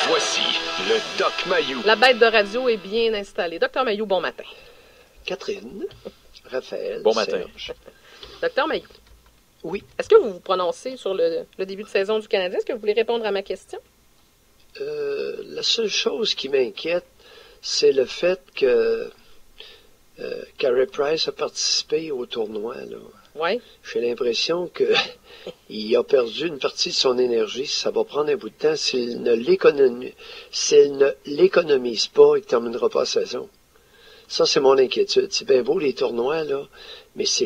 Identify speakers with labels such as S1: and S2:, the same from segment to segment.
S1: Voici le Doc Mayou.
S2: La bête de radio est bien installée. Docteur Mayou, bon matin.
S3: Catherine, Raphaël,
S1: Bon matin.
S3: Serge.
S2: Docteur Mayou.
S3: Oui.
S2: Est-ce que vous vous prononcez sur le début de saison du Canadien? Est-ce que vous voulez répondre à ma question?
S3: La seule chose qui m'inquiète, c'est le fait que Carey Price a participé au tournoi. Là.
S2: Oui.
S3: J'ai l'impression qu'il a perdu une partie de son énergie. Ça va prendre un bout de temps. S'il ne l'économise pas, il ne terminera pas la saison. Ça, c'est mon inquiétude. C'est bien beau, les tournois, là, mais ça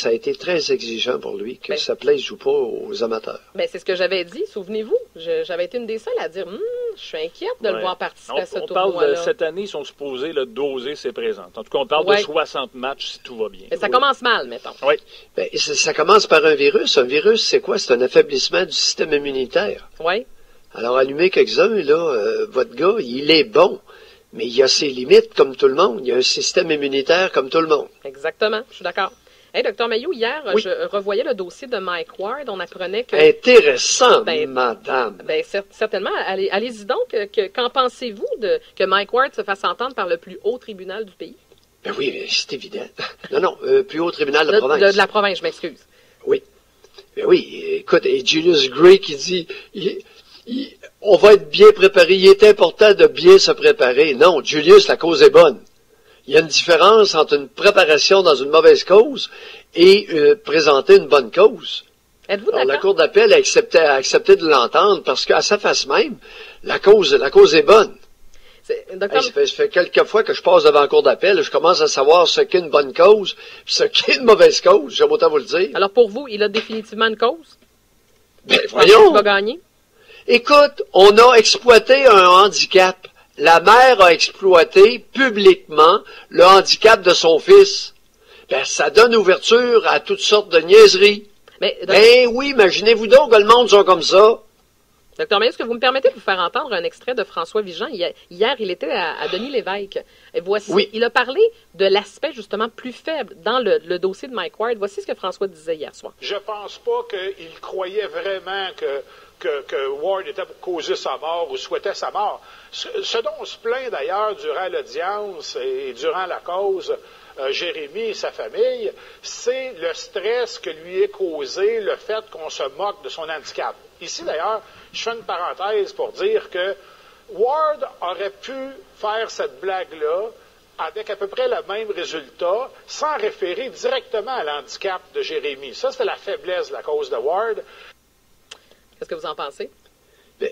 S3: a été très exigeant pour lui que sa place ne joue pas aux amateurs.
S2: Ben, c'est ce que j'avais dit, souvenez-vous. J'avais été une des seules à dire je suis inquiète de le voir participer à ce tournoi-là.
S4: On parle de cette année, ils sont supposés doser ses présentes. En tout cas, on parle de 60 matchs si tout va bien.
S2: Mais ça commence mal, mettons.
S4: Oui.
S3: Ben, ça commence par un virus. Un virus, c'est quoi? C'est un affaiblissement du système immunitaire.
S2: Oui.
S3: Alors, allumez quelques-uns, là, votre gars, il est bon. Mais il y a ses limites, comme tout le monde. Il y a un système immunitaire, comme tout le monde.
S2: Exactement, je suis d'accord. Hey, Docteur Mayou, hier, je revoyais le dossier de Mike Ward. On apprenait que...
S3: Intéressant, madame.
S2: Ben, certainement. Allez-y donc. Qu'en pensez-vous que Mike Ward se fasse entendre par le plus haut tribunal du pays?
S3: Ben oui, c'est évident. Non, plus haut tribunal de la province.
S2: De la province, je m'excuse.
S3: Oui. Ben oui, écoute, et Julius Gray qui dit... on va être bien préparé. Il est important de bien se préparer. Non, Julius, la cause est bonne. Il y a une différence entre une préparation dans une mauvaise cause et présenter une bonne cause.
S2: Êtes-vous d'accord?
S3: La Cour d'appel a accepté de l'entendre parce qu'à sa face même, la cause est bonne.
S2: Docteur...
S3: Ça fait quelques fois que je passe devant la Cour d'appel, je commence à savoir ce qu'est une bonne cause et ce qu'est une mauvaise cause. J'aime autant vous le dire.
S2: Alors pour vous, il a définitivement une cause?
S3: Ben voyons!
S2: Il va gagner?
S3: Écoute, on a exploité un handicap. La mère a exploité publiquement le handicap de son fils. Ben, ça donne ouverture à toutes sortes de niaiseries. Ben oui, imaginez-vous donc que le monde soit comme ça.
S2: Docteur Mayou, est-ce que vous me permettez de vous faire entendre un extrait de François Vigent? Hier, il était à Denis Lévesque. Et voici, il a parlé de l'aspect justement plus faible dans le dossier de Mike Ward. Voici ce que François disait hier soir.
S5: Je pense pas qu'il croyait vraiment que Ward était pour causer sa mort ou souhaitait sa mort. Ce dont on se plaint d'ailleurs durant l'audience et durant la cause, Jérémy et sa famille, c'est le stress que lui est causé, le fait qu'on se moque de son handicap. Ici d'ailleurs, je fais une parenthèse pour dire que Ward aurait pu faire cette blague-là avec à peu près le même résultat, sans référer directement à l'handicap de Jérémy. Ça, c'était la faiblesse de la cause de Ward.
S2: Qu'est-ce que vous en pensez?
S3: Ben,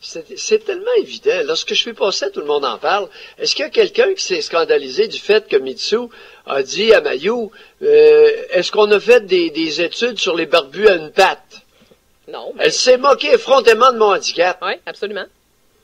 S3: c'est tellement évident. Lorsque je suis passé, tout le monde en parle. Est-ce qu'il y a quelqu'un qui s'est scandalisé du fait que Mitsu a dit à Mayou, est-ce qu'on a fait des études sur les barbus à une patte?
S2: Non.
S3: Elle s'est moquée effrontément de mon handicap.
S2: Oui, absolument.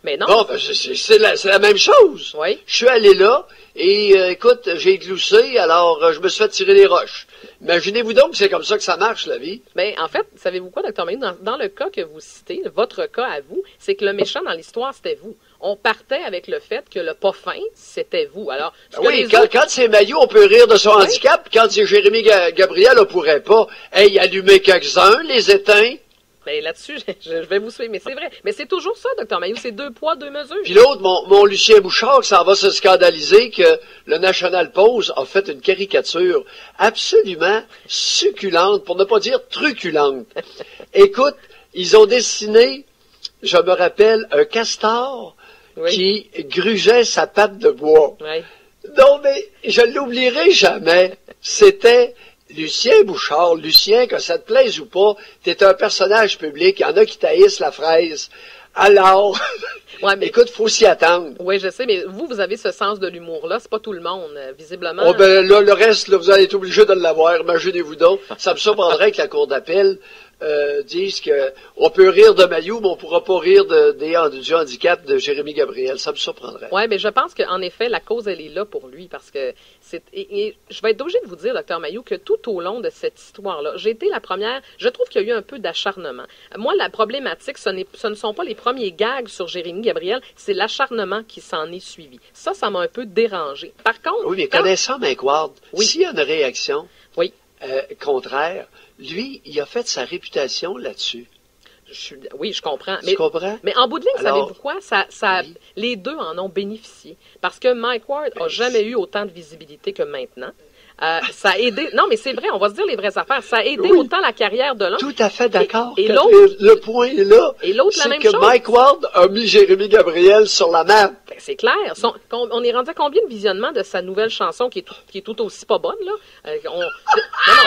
S2: Mais non.
S3: Bon, ben, c'est la même chose.
S2: Oui.
S3: Je suis allé là et, écoute, j'ai gloussé, alors je me suis fait tirer les roches. Imaginez-vous donc que c'est comme ça que ça marche, la vie.
S2: Bien, en fait, savez-vous quoi, Dr. Mayou? Dans le cas que vous citez, votre cas à vous, c'est que le méchant dans l'histoire, c'était vous. On partait avec le fait que le pas fin, c'était vous. Alors,
S3: quand c'est Mayou, on peut rire de son handicap. Quand c'est Jérémy Gabriel, on pourrait pas. Hey, allumer quelques-uns, les éteindre.
S2: Bien, là-dessus, je vais vous suivre. Mais c'est vrai. Mais c'est toujours ça, Dr. Mayou. C'est 2 poids, 2 mesures.
S3: Puis l'autre, mon Lucien Bouchard, ça va se scandaliser que le National Post a fait une caricature absolument succulente, pour ne pas dire truculente. Écoute, ils ont dessiné, je me rappelle, un castor qui grugeait sa patte de bois.
S2: Oui.
S3: Non, mais je ne l'oublierai jamais. C'était Lucien Bouchard. Lucien, que ça te plaise ou pas, t'es un personnage public. Il y en a qui taillissent la fraise. Alors, écoute, faut s'y attendre.
S2: Oui, je sais, mais vous avez ce sens de l'humour-là. C'est pas tout le monde, visiblement.
S3: Oh, ben là, le reste, là, vous allez être obligé de l'avoir. Imaginez-vous donc. Ça me surprendrait que la Cour d'appel disent qu'on peut rire de Mayou, mais on ne pourra pas rire du handicap de Jérémy Gabriel. Ça me surprendrait.
S2: Oui, mais je pense qu'en effet, la cause, elle est là pour lui, parce que je vais être obligée de vous dire, Dr. Mayou, que tout au long de cette histoire-là, j'ai été la première, je trouve qu'il y a eu un peu d'acharnement. Moi, la problématique, ce ne sont pas les premiers gags sur Jérémy Gabriel, c'est l'acharnement qui s'en est suivi. Ça m'a un peu dérangé. Par contre...
S3: Oui, mais connaissant Mike Ward, s'il y a une réaction
S2: oui.
S3: Contraire, lui, il a fait sa réputation là-dessus.
S2: Oui, je comprends.
S3: Tu comprends?
S2: Mais en bout de ligne,
S3: Alors,
S2: savez-vous quoi?
S3: oui.
S2: Les deux en ont bénéficié. Parce que Mike Ward n'a jamais eu autant de visibilité que maintenant. Ça a aidé. Non, mais c'est vrai, on va se dire les vraies affaires. Ça a aidé
S3: Oui.
S2: autant la carrière de l'un.
S3: Tout à fait d'accord.
S2: Et
S3: Catherine.
S2: l'autre-
S3: Le point est là.
S2: Et l'autre, la
S3: c'est
S2: même
S3: que
S2: chose.
S3: Mike Ward a mis Jérémy Gabriel sur la map.
S2: Ben, c'est clair. On est rendu à combien de visionnements de sa nouvelle chanson qui est tout aussi pas bonne, là? Non,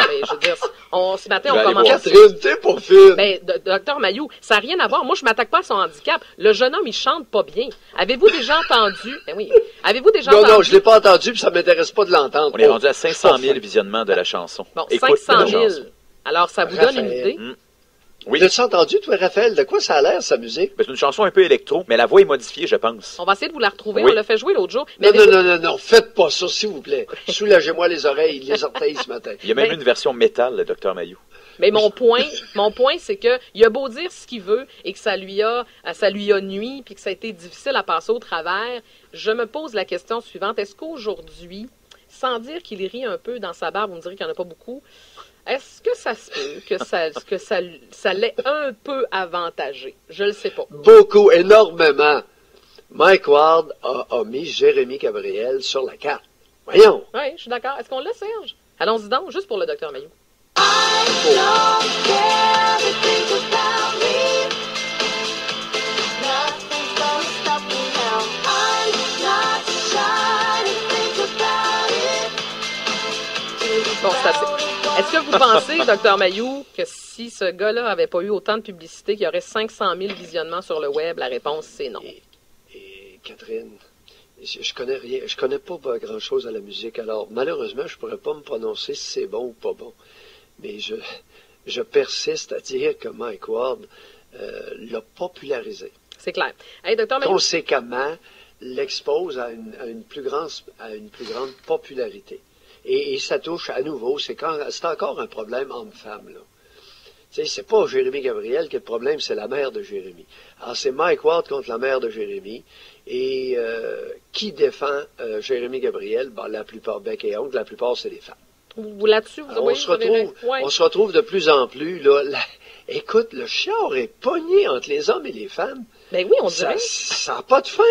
S2: mais je veux dire, ce matin,
S4: Je vais
S2: on
S4: aller
S2: commence.
S4: voir.
S3: Catherine, t'es pas fine.
S2: Ben, Docteur Mayou, ça n'a rien à voir. Moi, je m'attaque pas à son handicap. Le jeune homme, il chante pas bien. Avez-vous déjà entendu? Ben oui. Avez-vous déjà
S3: non,
S2: entendu?
S3: non, je l'ai pas entendu, puis ça m'intéresse pas de l'entendre.
S6: On est rendu à
S3: je suis
S6: 500
S3: pas
S6: 000
S3: fin.
S6: visionnements de la chanson.
S2: Bon,
S6: Écoute
S2: 500
S6: la
S2: 000.
S6: chanson.
S2: Alors, ça vous donne une
S3: Raphaël.
S2: idée?
S6: Oui.
S3: L'as-tu entendu, toi, Raphaël? De quoi ça a l'air, sa musique?
S6: Ben, c'est une chanson un peu électro, mais la voix est modifiée, je pense.
S2: On va essayer de vous la retrouver.
S6: Oui.
S2: On l'a fait jouer l'autre jour.
S3: Non,
S2: avez-vous-
S3: non, faites pas ça, s'il vous plaît. Soulagez-moi les oreilles, les orteils ce matin.
S6: Il y a même
S2: Ben-
S6: une version métal, le Dr Mayou.
S2: Mais mon point, c'est que il a beau dire ce qu'il veut et que ça lui a nui puis que ça a été difficile à passer au travers. Je me pose la question suivante. Est-ce qu'aujourd'hui, sans dire qu'il rit un peu dans sa barbe, vous me direz qu'il n'y en a pas beaucoup, est-ce que ça se peut que ça l'ait un peu avantagé? Je le sais pas.
S3: Beaucoup, énormément. Mike Ward a mis Jérémy Gabriel sur la carte. Voyons.
S2: Oui, je suis d'accord. Est-ce qu'on l'a, Serge? Allons-y donc, juste pour le docteur Mayou. Bon, c'est assez. Est-ce que vous pensez, docteur Mayou, que si ce gars-là avait pas eu autant de publicité, qu'il y aurait 500 000 visionnements sur le web? La réponse, c'est non.
S3: Et Catherine, je connais rien, je connais pas grand-chose à la musique, alors malheureusement, je pourrais pas me prononcer si c'est bon ou pas bon. Mais je persiste à dire que Mike Ward l'a popularisé.
S2: C'est clair. Hey, docteur Mayou,
S3: Conséquemment, l'expose à une plus grande popularité. Et ça touche à nouveau, c'est encore un problème homme-femme, là. Tu sais, c'est pas Jérémy Gabriel qui est le problème, c'est la mère de Jérémy. Alors, c'est Mike Ward contre la mère de Jérémy. Et qui défend Jérémy Gabriel? Ben, la plupart, bec et ongle, la plupart, c'est les femmes.
S2: vous là-dessus, vous
S3: Alors,
S2: oui, vous avez- ouais.
S3: on se retrouve de plus en plus, là. Écoute, le chiard est pogné entre les hommes et les femmes.
S2: Ben oui, on
S3: Ça
S2: dirait.
S3: n'a pas de fin.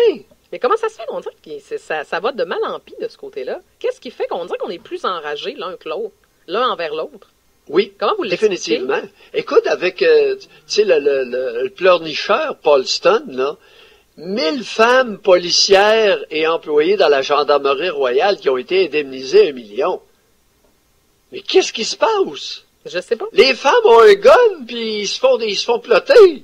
S2: Mais comment ça se fait? On dirait que ça va de mal en pis de ce côté-là. Qu'est-ce qui fait qu'on dirait qu'on est plus enragés l'un que l'autre, l'un envers l'autre?
S3: Oui,
S2: Comment vous l'expliquez?
S3: définitivement. Écoute, avec, tu sais, le pleurnicheur Paul Stone, là, 1000 femmes policières et employées dans la gendarmerie royale qui ont été indemnisées 1 million. Mais qu'est-ce qui se passe?
S2: Je sais pas.
S3: Les femmes ont un gun, puis ils se font plotter.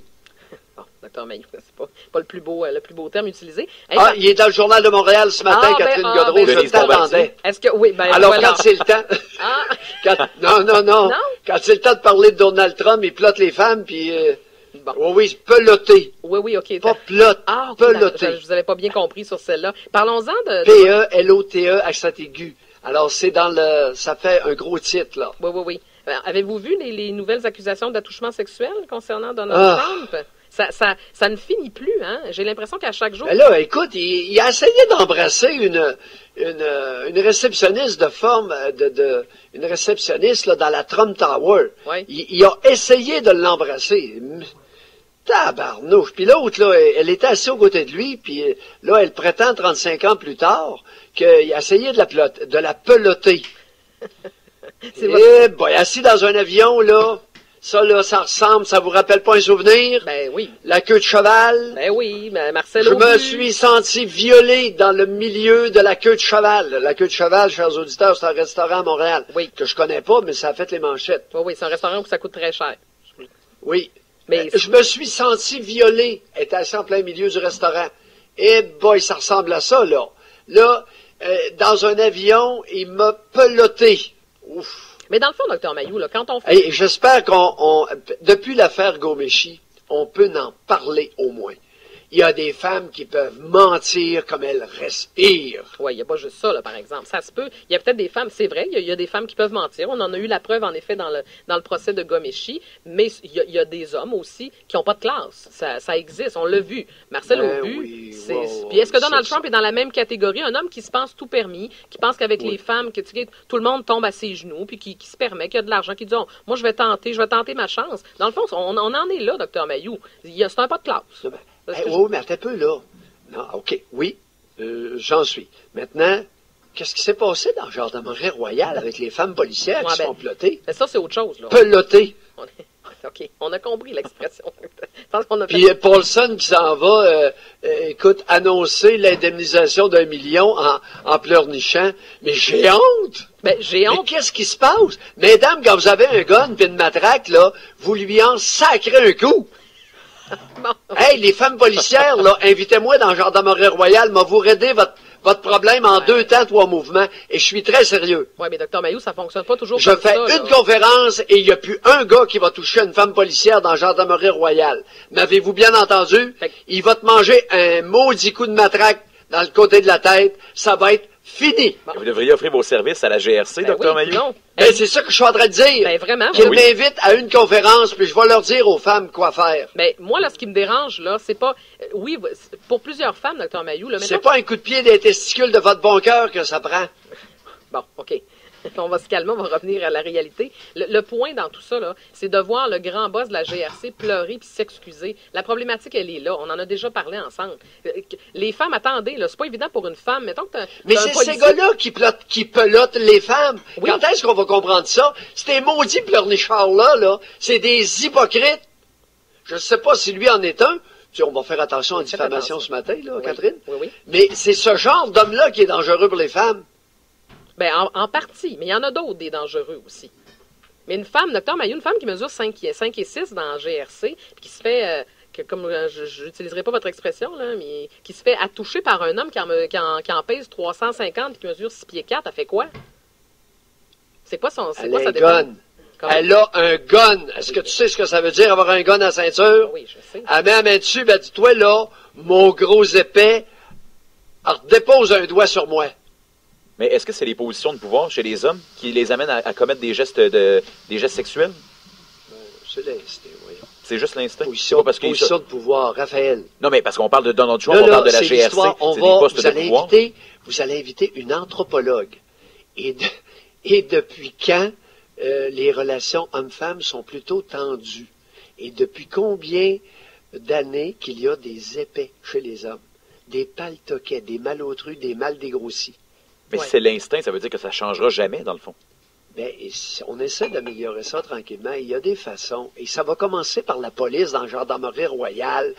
S2: Bon, docteur Mayou, c'est pas le plus beau terme utilisé. Hey,
S3: Ah, il est dans le Journal de Montréal ce matin, Catherine Godreau,
S2: ben,
S3: je
S6: Denise
S3: t'attendais.
S2: est-ce que, oui, ben,
S3: Alors,
S2: voilà.
S3: quand c'est le temps...
S2: Ah,
S3: Non.
S2: Non?
S3: Quand c'est le temps de parler de Donald Trump, il plotte les femmes, puis...
S2: bon.
S3: oui, peloter.
S2: Oui, OK.
S3: Pas plot,
S2: Ah, OK,
S3: peloter.
S2: je vous avais pas bien compris sur celle-là. Parlons-en de...
S3: P-E-L-O-T-E, accent aigu. Alors, c'est dans le... Ça fait un gros titre, là.
S2: Oui. Avez-vous vu les nouvelles accusations d'attouchement sexuel concernant Donald
S3: Ah.
S2: Trump? Ça ne finit plus, hein? J'ai l'impression qu'à chaque jour...
S3: Ben là, écoute, il a essayé d'embrasser une réceptionniste de forme, une réceptionniste là, dans la Trump Tower.
S2: Oui.
S3: Il a essayé de l'embrasser. Tabarnouche. Puis l'autre, là, elle était assise aux côtés de lui, puis là, elle prétend 35 ans plus tard qu'il a essayé de la peloter.
S2: C'est votre-
S3: Eh boy, assis dans un avion, là, ça ressemble, ça vous rappelle pas un souvenir?
S2: Ben oui.
S3: La queue de cheval?
S2: Ben oui, mais Marcel
S3: Je me
S2: Aubu.
S3: suis senti violé dans le milieu de la queue de cheval. La queue de cheval, chers auditeurs, c'est un restaurant à Montréal.
S2: Oui.
S3: Que je connais pas, mais ça a fait les manchettes.
S2: Oui, c'est un restaurant où ça coûte très cher.
S3: Oui.
S2: Mais
S3: Je me suis senti violé. Elle était assis en plein milieu du restaurant. Eh boy, ça ressemble à ça, là. Là, dans un avion, il m'a peloté. Ouf.
S2: Mais dans le fond, docteur Mayou, là, quand on fait...
S3: Et j'espère depuis l'affaire Ghomeshi, on peut en parler au moins. il y a des femmes qui peuvent mentir comme elles respirent.
S2: Oui, il n'y a pas juste ça, là, par exemple. Ça se peut. Il y a peut-être des femmes, c'est vrai, il y a des femmes qui peuvent mentir. On en a eu la preuve, en effet, dans le procès de Ghomeshi. Mais il y a des hommes aussi qui n'ont pas de classe. Ça existe, on l'a vu. Marcel
S3: Ben
S2: Aubu,
S3: oui,
S2: puis est-ce que Donald
S3: c'est
S2: Trump
S3: ça.
S2: est dans la même catégorie? Un homme qui se pense tout permis, qui pense qu'avec les femmes, que tu sais, tout le monde tombe à ses genoux, puis qui se permet, qui a de l'argent, qui dit oh, moi, je vais tenter ma chance. Dans le fond, on en est là, Dr. Mayou. C'est un pas de classe. Parce que
S3: Oui, mais attends un peu, là. Non, OK, oui, j'en suis. Maintenant, qu'est-ce qui s'est passé dans le gendarmerie royale avec les femmes policières qui se font plotter?
S2: Mais ça, c'est autre chose, là.
S3: Peloter.
S2: OK, on a compris l'expression. Je pense qu'on a
S3: Puis Paulson qui s'en va, écoute, annoncer l'indemnisation d'1 million en pleurnichant. Mais j'ai honte!
S2: Ben, j'ai
S3: Mais
S2: honte.
S3: qu'est-ce qui se passe? Mesdames, quand vous avez un gun puis une matraque, là, vous lui en sacrez un coup.
S2: Bon.
S3: Hey, les femmes policières, là, invitez-moi dans la gendarmerie royale, m'a vous aider votre problème en 2 temps, 3 mouvements, et je suis très sérieux.
S2: Oui, mais Dr. Mayou, ça fonctionne pas toujours
S3: Je
S2: comme
S3: fais
S2: ça.
S3: une conférence et il n'y a plus un gars qui va toucher une femme policière dans la gendarmerie royale. M'avez-vous bien entendu?
S2: Fait que-
S3: Il va te manger un maudit coup de matraque dans le côté de la tête. Ça va être fini.
S6: Et vous devriez offrir vos services à la GRC,
S2: Ben
S6: Dr.
S2: oui,
S6: Mayou.
S2: non.
S3: Ben, c'est ça que je suis en train de dire.
S2: Ben, vraiment.
S3: Qu'ils
S2: Oui.
S3: m'invitent à une conférence, puis je vais leur dire aux femmes quoi faire.
S2: Ben, moi, là, ce qui me dérange, là, c'est pas... oui, pour plusieurs femmes, Dr. Mayou, là,
S3: C'est
S2: mettons...
S3: pas un coup de pied des testicules de votre bon cœur que ça prend.
S2: Bon, OK. On va se calmer, on va revenir à la réalité. Le point dans tout ça, là, c'est de voir le grand boss de la GRC pleurer puis s'excuser. La problématique, elle est là. On en a déjà parlé ensemble. Les femmes, attendez, là, c'est pas évident pour une femme. Mettons que t'as
S3: Mais
S2: un
S3: c'est
S2: policier-
S3: ces gars-là qui pelotent les femmes.
S2: Oui.
S3: Quand est-ce qu'on va comprendre ça? Ces maudits pleurnichards-là, là, c'est des hypocrites. Je ne sais pas si lui en est un. Tu sais, on va faire attention à la
S2: Faites
S3: diffamation
S2: attention.
S3: ce matin, là,
S2: Oui.
S3: Catherine.
S2: Oui, oui.
S3: Mais c'est ce genre d'homme-là qui est dangereux pour les femmes.
S2: Ben, en partie, mais il y en a d'autres des dangereux aussi. Mais une femme, Dr. Mayou, une femme qui mesure 5 et 6 dans la GRC, puis qui se fait, je n'utiliserai pas votre expression, là, mais qui se fait attoucher par un homme qui en pèse 350 et qui mesure 6 pieds 4, elle fait quoi? C'est quoi son... C'est
S3: Elle
S2: quoi
S3: a
S2: sa
S3: un
S2: défense?
S3: gun.
S2: Comment?
S3: Elle a un gun. Est-ce que tu sais ce que ça veut dire avoir un gun à ceinture?
S2: Oui, je sais.
S3: Elle met la main dessus, ben dis-toi là, mon gros épais, alors dépose un doigt sur moi.
S6: Mais est-ce que c'est les positions de pouvoir chez les hommes qui les amènent à commettre des gestes sexuels?
S3: C'est l'instinct, voyons.
S6: C'est juste l'instinct? C'est
S3: Position,
S6: pas parce que
S3: position de pouvoir, Raphaël.
S6: Non, mais parce qu'on parle de Donald Trump,
S3: Là,
S6: on
S3: là,
S6: parle de la
S3: c'est
S6: GRC,
S3: l'histoire.
S6: c'est des postes de pouvoir.
S3: Vous allez inviter une anthropologue. Et depuis quand les relations hommes-femmes sont plutôt tendues? Et depuis combien d'années qu'il y a des épais chez les hommes? Des paltoquets, des malotrus, des mal dégrossis.
S6: Mais
S2: Ouais.
S6: si c'est l'instinct, ça veut dire que ça ne changera jamais, dans le fond.
S3: Ben, on essaie d'améliorer ça tranquillement. Il y a des façons. Et ça va commencer par la police dans la gendarmerie royale.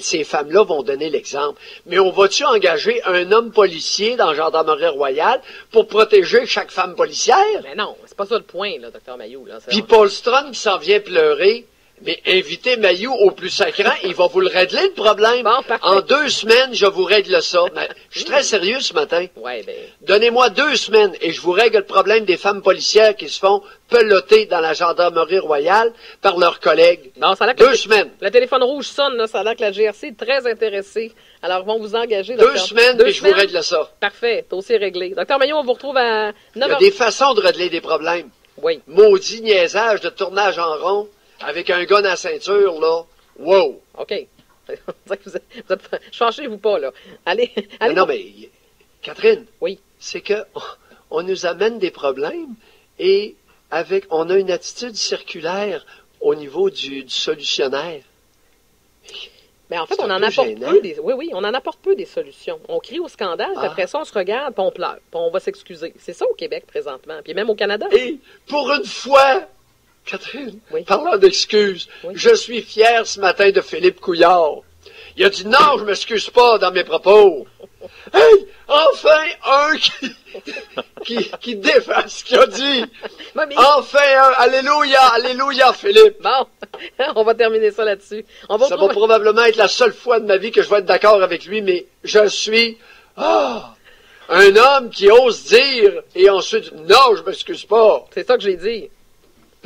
S3: Ces femmes-là vont donner l'exemple. Mais on va-tu engager un homme policier dans la gendarmerie royale pour protéger chaque femme policière?
S2: Mais non, c'est pas ça le point, là, Dr. Mayou. Là.
S3: Puis Paul Strong qui s'en vient pleurer. Mais invitez Mayou au plus sacrant, il va vous le régler le problème.
S2: Bon, parfait.
S3: En 2 semaines, je vous règle ça. Mais je suis très sérieux ce matin.
S2: Ouais, ben...
S3: Donnez-moi 2 semaines et je vous règle le problème des femmes policières qui se font peloter dans la gendarmerie royale par leurs collègues.
S2: Non, ça a l'air que
S3: 2 semaines.
S2: le téléphone rouge sonne, là, ça a l'air que la GRC est très intéressée. Alors, ils vont vous engager.
S3: 2
S2: docteur.
S3: semaines
S2: 2
S3: et je vous
S2: semaines?
S3: règle ça.
S2: Parfait, dossier réglé. Docteur Mayou, on vous retrouve à
S3: Il y a
S2: 9h.
S3: des façons de régler des problèmes.
S2: Oui.
S3: Maudit niaisage de tournage en rond avec un gun à ceinture, là. Wow!
S2: OK. On dirait que vous êtes Changez-vous pas, là. Allez.
S3: Non, mais, Catherine,
S2: Oui.
S3: c'est que on nous amène des problèmes et on a une attitude circulaire au niveau du solutionnaire.
S2: Mais en fait,
S3: C'est
S2: on
S3: un
S2: en
S3: peu
S2: apporte
S3: gênant.
S2: peu des... Oui, on en apporte peu des solutions. On crie au scandale, puis après ça, on se regarde, puis on pleure, puis on va s'excuser. C'est ça au Québec, présentement. Puis même au Canada.
S3: Et pour une fois, Catherine,
S2: Oui.
S3: parlant d'excuses,
S2: Oui.
S3: je suis fier ce matin de Philippe Couillard. Il a dit non, je m'excuse pas dans mes propos. Hey, enfin un qui défend ce qu'il a dit.
S2: Ouais, mais-
S3: Enfin un, alléluia, alléluia, Philippe.
S2: Bon, on va terminer ça là-dessus. On va
S3: Ça va
S2: retrouver...
S3: probablement être la seule fois de ma vie que je vais être d'accord avec lui, mais je suis un homme qui ose dire et ensuite non, je m'excuse pas.
S2: C'est ça que j'ai dit.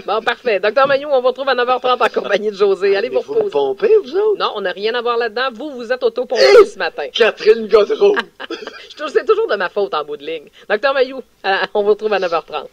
S2: Bon, parfait. Docteur Mailloux, on vous retrouve à 9h30 en compagnie de José. Allez vous
S3: vous
S2: reposer.
S3: pompez, vous autres?
S2: Non, on n'a rien à voir là-dedans. Vous êtes auto-pompé ce matin.
S3: Catherine Godreau.
S2: C'est toujours de ma faute en bout de ligne. Docteur Mailloux, on vous retrouve à 9h30.